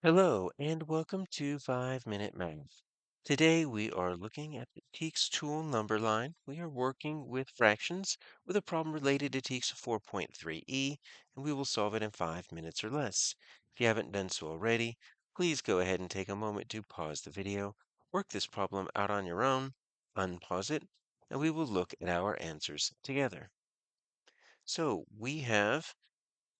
Hello and welcome to 5 Minute Math. Today we are looking at the TEKS tool number line. We are working with fractions with a problem related to TEKS 4.3e, and we will solve it in 5 minutes or less. If you haven't done so already, please go ahead and take a moment to pause the video, work this problem out on your own, unpause it, and we will look at our answers together. So we have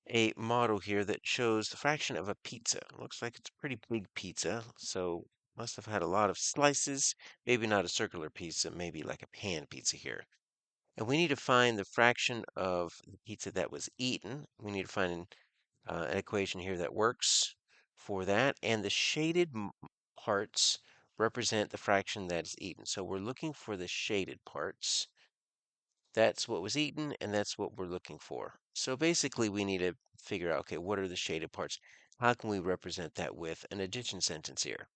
a model here that shows the fraction of a pizza. Looks like it's a pretty big pizza, so must have had a lot of slices. Maybe not a circular pizza, maybe like a pan pizza here. And we need to find the fraction of the pizza that was eaten. We need to find an equation here that works for that. And the shaded parts represent the fraction that is eaten. So we're looking for the shaded parts. That's what was eaten, and that's what we're looking for. So basically, we need to figure out, okay, what are the shaded parts? How can we represent that with an addition sentence here?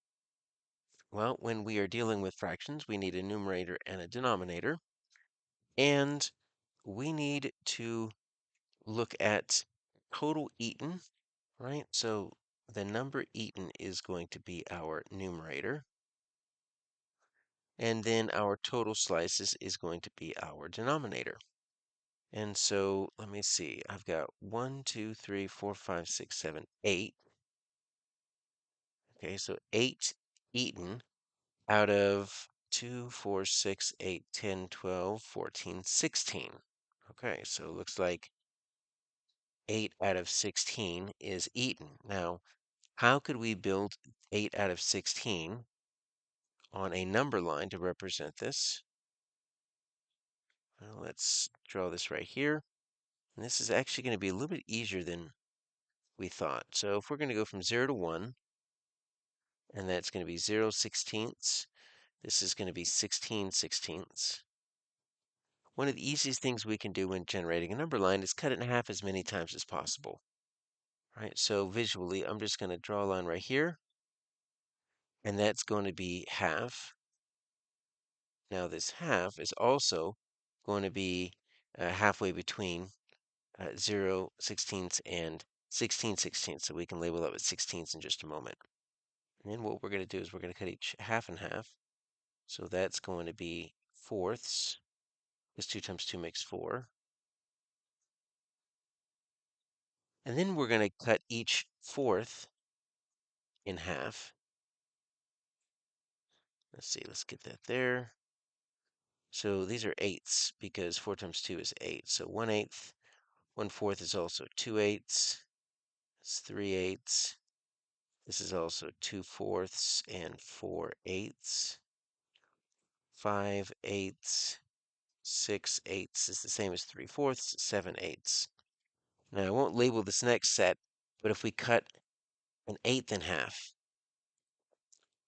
Well, when we are dealing with fractions, we need a numerator and a denominator, and we need to look at total eaten, right? So the number eaten is going to be our numerator, and then our total slices is going to be our denominator. And so let me see. I've got 1, 2, 3, 4, 5, 6, 7, 8. Okay, so 8 eaten out of 2, 4, 6, 8, 10, 12, 14, 16. Okay, so it looks like 8 out of 16 is eaten. Now, how could we build 8 out of 16 on a number line to represent this? Well, let's draw this right here. And this is actually going to be a little bit easier than we thought. So if we're going to go from 0 to 1, and that's going to be 0 sixteenths. This is going to be 16 sixteenths. One of the easiest things we can do when generating a number line is cut it in half as many times as possible. Right, so visually, I'm just going to draw a line right here, and that's going to be half. Now this half is also going to be halfway between 0 sixteenths and 16 sixteenths, so we can label that with sixteenths in just a moment. And then what we're going to do is we're going to cut each half in half. So that's going to be fourths, because 2 times 2 makes 4. And then we're going to cut each fourth in half. Let's see, let's get that there. So these are eighths, because 4 times 2 is 8. So 1/8, 1/4 is also 2/8. It's 3/8. This is also 2/4 and 4/8. 5/8. 6/8 is the same as 3/4. 7/8. Now I won't label this next set, but if we cut an eighth in half,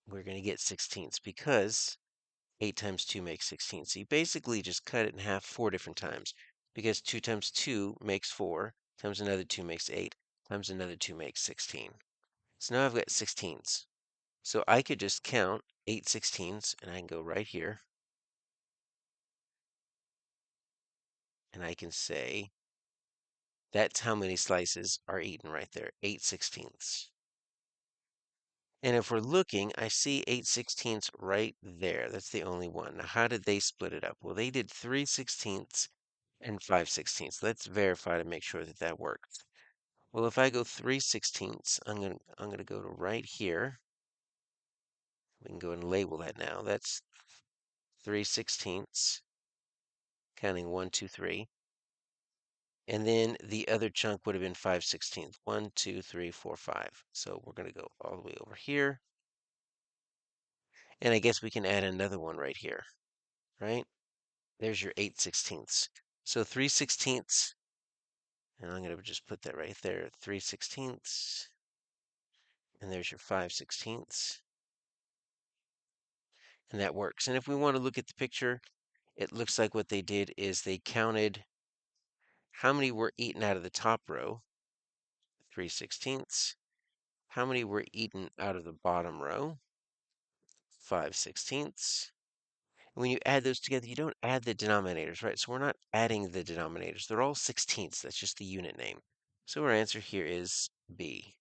we're going to get sixteenths because 8 times 2 makes 16. So you basically just cut it in half 4 different times because 2 times 2 makes 4, times another 2 makes 8, times another 2 makes 16. So now I've got sixteenths. So I could just count 8 sixteenths, and I can go right here, and I can say that's how many slices are eaten right there, 8 sixteenths. And if we're looking, I see 8 sixteenths right there. That's the only one. Now, how did they split it up? Well, they did 3 sixteenths and 5 sixteenths. Let's verify to make sure that that works. Well, if I go 3 sixteenths, I'm gonna go to right here. We can go and label that now. That's 3 sixteenths, counting 1, 2, 3. And then the other chunk would have been 5 sixteenths. 1, 2, 3, 4, 5. So we're gonna go all the way over here. And I guess we can add another one right here, right? There's your 8 sixteenths. So 3 sixteenths, and I'm going to just put that right there, 3 sixteenths, and there's your 5 sixteenths, and that works. And if we want to look at the picture, it looks like what they did is they counted how many were eaten out of the top row, 3 sixteenths, how many were eaten out of the bottom row, 5 sixteenths. When you add those together, you don't add the denominators, right? So we're not adding the denominators. They're all sixteenths. That's just the unit name. So our answer here is B.